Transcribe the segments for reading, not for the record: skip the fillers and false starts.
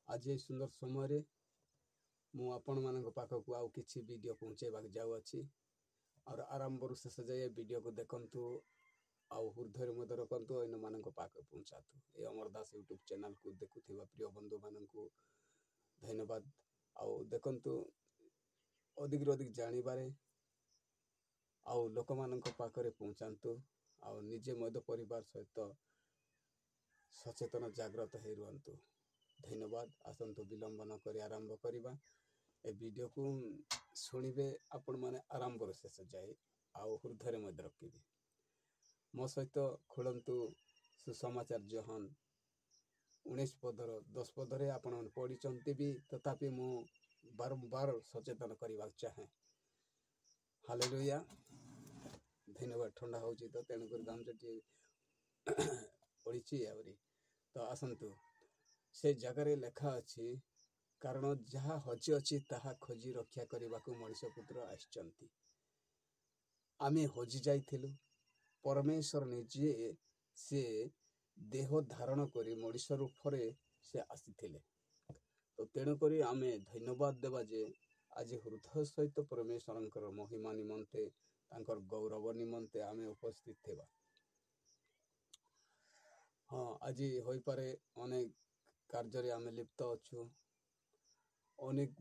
आज ये सुंदर समय मु आपण मान पाखक आउ किसी वीडियो पहुँचेबा जाऊँगी और आरंभ शेष जाए वीडियो को देखंतु आउ हृदय मध्य रखंतु अन्य मान पाख पहुँचातु ये अमर दास यूट्यूब चैनल को देखुथिबा प्रिय बंधु मान धन्यवाद। आउ देखंतु अधिक अधिक जानिबारे आउ लोक मान पाखरे पहुँचातु आउ निजे मध्य परिवार सहित सचेतन जागृत हो रुहतु। धन्यवाद। आसंतु विलंब न करी आरंभ करिबा ए वीडियो को सुनिबे आपण माने आरंभ शेष जाए आउ हृदय मध्य रखिबे मो सहित खोलंतु सुसमाचार जहान 19 पदर 10 पदरे आपण मन पढ़ी भी तथापि मु बारंबार सचेतन करने चाहे। हालेलुया। धन्यवाद। ठंडा हो तो तेणुक गामटी पड़ी आवरी तो आसतु से जगार लेखा अच्छी कारण जहाँ हजि अच्छी ताहा खोजी रक्षा करने को मनुष्य पुत्र आसिचंती। आमे हजि जाइथिलु परमेश्वर निजे से देह धारण करी मनुष्य रूप से आसीथिले तो तेणुक आमे धन्यवाद देवा जे आज हृदय सहित परमेश्वर महिमा निमंते तांकर गौरव निमंते आमे उपस्थित थिबा। हाँ आज होई पारे अनेक कार्य आमे लिप्त अच्छु अनेक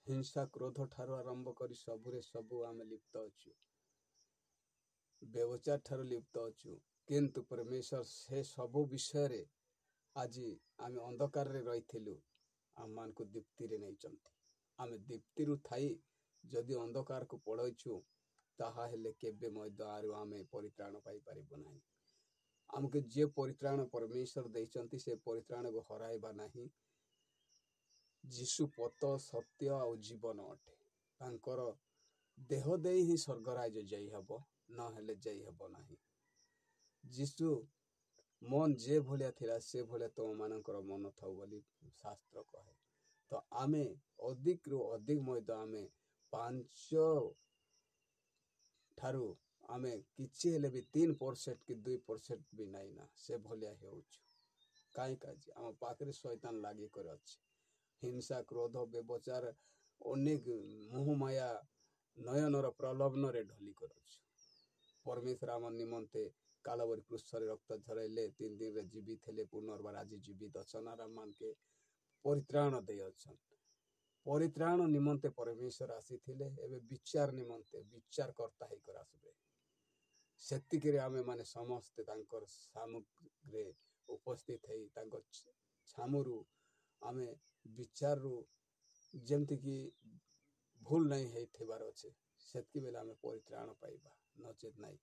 हिंसा क्रोध ठारू आरंभ करी सबुरे सबु आमे लिप्त अच्छु व्यवचार ठारू लिप्त अच्छु किंतु परमेश्वर से सबु विषय रे आज आमे अंधकार रे रहिथिलु आम मान को दीप्ति रे नहीं चंती आमे दीप्ति रु थाई जदि अंधकार को पड़ैछु ताहा हेले केबे मध्य आरु आमे परित्राण पाई परिबो नाही। आमके जे परित्राण परमेश्वर देइचंती से परित्राण को हराइबा नाही। जीशु पत सत्य और जीवन अटे तांकर देह दे ही स्वर्गराज जाई हबो न हेले जाई हबो नाही। जीशु मन जे भलिया थिला से भलिया तो मानकर मन थाउ बोली शास्त्र कहे तो आमे अधिक रु अधिक मध्य आमे 5 ठारू आमे किछि हेले भी 3% कि 2% भी नहीं ना से भलिया हेउछु काई काजी आम पाखरे शैतान लागी कर अछि। हिंसा क्रोध व्यवचार अनेक मोह माया नयनर प्रलोभन रे ढली कर अछि। परमेश्वर आम निमंते कालवरी क्रूसरे रक्त झरैले 3 दिन रे जीवित हेले पुनर्बार आज जीवित अछन आराम मान के परित्राण दे अछन। परित्राण निमंते परमेश्वर आसीथिले एबे विचार निमंते विचार करता ही कर आसबे सेतिक रे आमे माने समस्त तांकर सामुग्रे उपस्थित है तांकर छामुरु आमे विचार रु जेमति कि भूल नहीं है थिबार अच्छे सेतकी बेला आमे परित्राण पाइबा नचेत नहीं।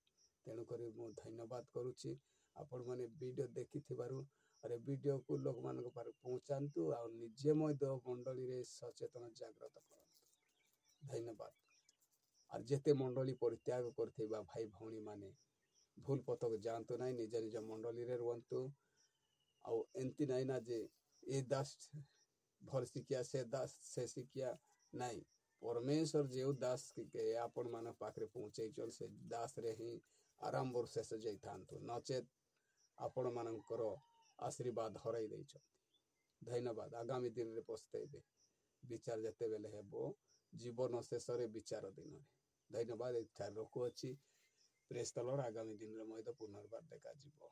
तेणु करी मु धन्यवाद करुछि आपण माने वीडियो देखि थिबारु अरे वीडियो को लोक मान को पार पहुंचांतु आ निजे मध्य मंडली रे सचेतन जागृत करंतु। धन्यवाद। और जेते मंडली परित्याग करथिबा भाई भौणी माने भूल पतक जानतु नहीं निज निज मंडली रे रुहंतु आ एंती नहीं ना जे ए दास भर शिकिया से दास से शिकिया नहीं परमेश्वर जो दास के आपण मान पाखरे पहुंचे चल से दास रे ही आरंभ शेष जाई थांतु नचेत आपण मानकर आशीर्वाद हराई दैछ। धन्यवाद। आगामी दिन रे पछतेबे विचार जते बेले हेबो जीवन शेष रे विचार दिन रे। धन्यवाद। इच्छा रखु अछि प्रेस तलर आगामी दिन रे मय पुनर्बार देखा जीवो।